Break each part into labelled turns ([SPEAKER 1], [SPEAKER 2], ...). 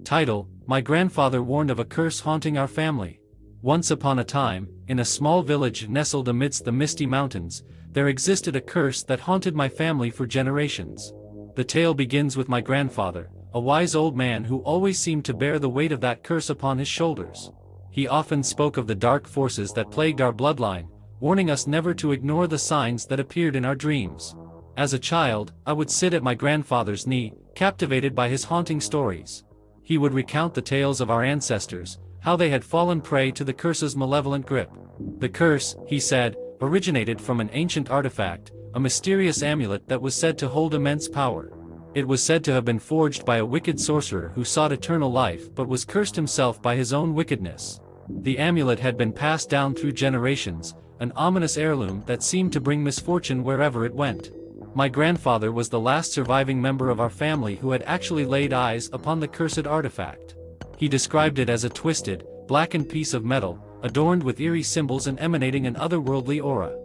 [SPEAKER 1] Title: My grandfather warned of a curse haunting our family. Once upon a time, in a small village nestled amidst the misty mountains, there existed a curse that haunted my family for generations. The tale begins with my grandfather, a wise old man who always seemed to bear the weight of that curse upon his shoulders. He often spoke of the dark forces that plagued our bloodline, warning us never to ignore the signs that appeared in our dreams. As a child, I would sit at my grandfather's knee, captivated by his haunting stories. He would recount the tales of our ancestors, how they had fallen prey to the curse's malevolent grip. The curse, he said, originated from an ancient artifact, a mysterious amulet that was said to hold immense power. It was said to have been forged by a wicked sorcerer who sought eternal life but was cursed himself by his own wickedness. The amulet had been passed down through generations, an ominous heirloom that seemed to bring misfortune wherever it went. My grandfather was the last surviving member of our family who had actually laid eyes upon the cursed artifact. He described it as a twisted, blackened piece of metal, adorned with eerie symbols and emanating an otherworldly aura.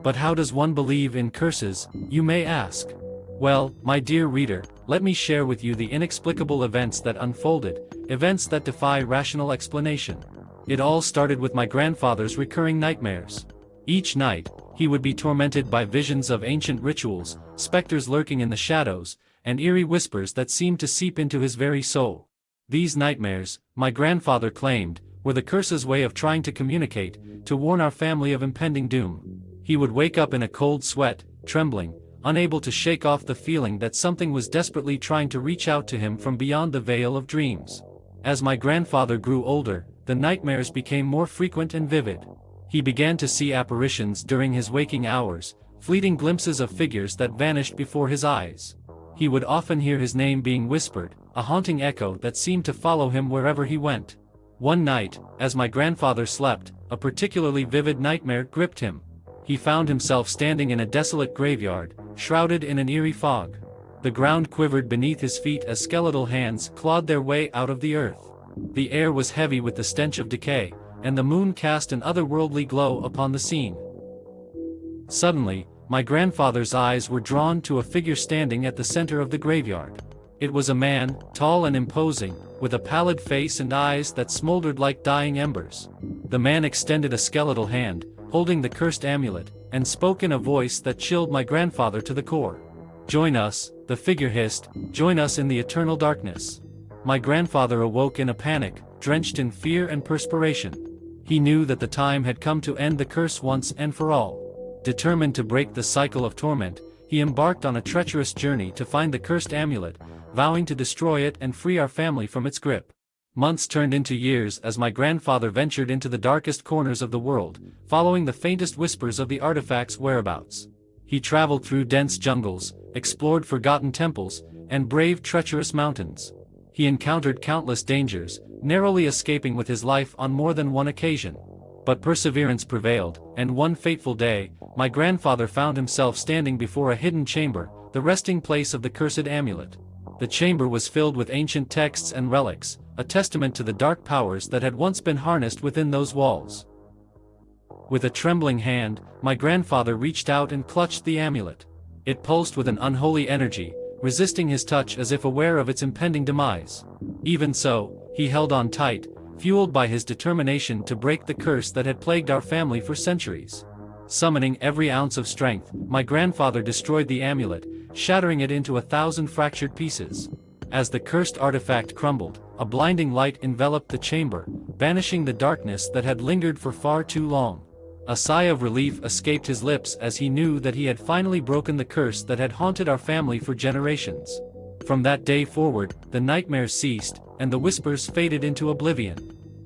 [SPEAKER 1] But how does one believe in curses, you may ask? Well, my dear reader, let me share with you the inexplicable events that unfolded, events that defy rational explanation. It all started with my grandfather's recurring nightmares. Each night, he would be tormented by visions of ancient rituals, specters lurking in the shadows, and eerie whispers that seemed to seep into his very soul. These nightmares, my grandfather claimed, were the curse's way of trying to communicate, to warn our family of impending doom. He would wake up in a cold sweat, trembling, unable to shake off the feeling that something was desperately trying to reach out to him from beyond the veil of dreams. As my grandfather grew older, the nightmares became more frequent and vivid. He began to see apparitions during his waking hours, fleeting glimpses of figures that vanished before his eyes. He would often hear his name being whispered, a haunting echo that seemed to follow him wherever he went. One night, as my grandfather slept, a particularly vivid nightmare gripped him. He found himself standing in a desolate graveyard, shrouded in an eerie fog. The ground quivered beneath his feet as skeletal hands clawed their way out of the earth. The air was heavy with the stench of decay, and the moon cast an otherworldly glow upon the scene. Suddenly, my grandfather's eyes were drawn to a figure standing at the center of the graveyard. It was a man, tall and imposing, with a pallid face and eyes that smoldered like dying embers. The man extended a skeletal hand, holding the cursed amulet, and spoke in a voice that chilled my grandfather to the core. "Join us," the figure hissed, "join us in the eternal darkness." My grandfather awoke in a panic, drenched in fear and perspiration. He knew that the time had come to end the curse once and for all. Determined to break the cycle of torment, he embarked on a treacherous journey to find the cursed amulet, vowing to destroy it and free our family from its grip. Months turned into years as my grandfather ventured into the darkest corners of the world, following the faintest whispers of the artifact's whereabouts. He traveled through dense jungles, explored forgotten temples, and braved treacherous mountains. He encountered countless dangers, narrowly escaping with his life on more than one occasion. But perseverance prevailed, and one fateful day, my grandfather found himself standing before a hidden chamber, the resting place of the cursed amulet. The chamber was filled with ancient texts and relics, a testament to the dark powers that had once been harnessed within those walls. With a trembling hand, my grandfather reached out and clutched the amulet. It pulsed with an unholy energy, resisting his touch as if aware of its impending demise. Even so, he held on tight, fueled by his determination to break the curse that had plagued our family for centuries. Summoning every ounce of strength, my grandfather destroyed the amulet, shattering it into 1,000 fractured pieces. As the cursed artifact crumbled, a blinding light enveloped the chamber, banishing the darkness that had lingered for far too long. A sigh of relief escaped his lips as he knew that he had finally broken the curse that had haunted our family for generations. From that day forward, the nightmares ceased, and the whispers faded into oblivion.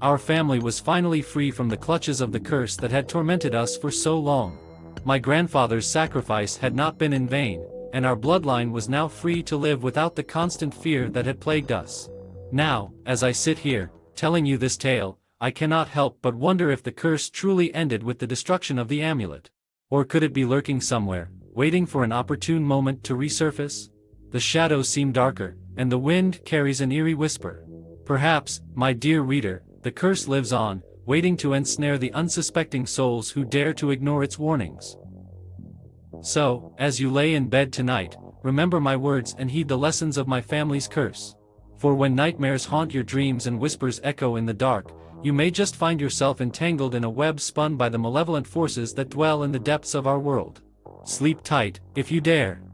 [SPEAKER 1] Our family was finally free from the clutches of the curse that had tormented us for so long. My grandfather's sacrifice had not been in vain, and our bloodline was now free to live without the constant fear that had plagued us. Now, as I sit here, telling you this tale, I cannot help but wonder if the curse truly ended with the destruction of the amulet. Or could it be lurking somewhere, waiting for an opportune moment to resurface? The shadows seem darker, and the wind carries an eerie whisper. Perhaps, my dear reader, the curse lives on, waiting to ensnare the unsuspecting souls who dare to ignore its warnings. So, as you lay in bed tonight, remember my words and heed the lessons of my family's curse. For when nightmares haunt your dreams and whispers echo in the dark, you may just find yourself entangled in a web spun by the malevolent forces that dwell in the depths of our world. Sleep tight, if you dare.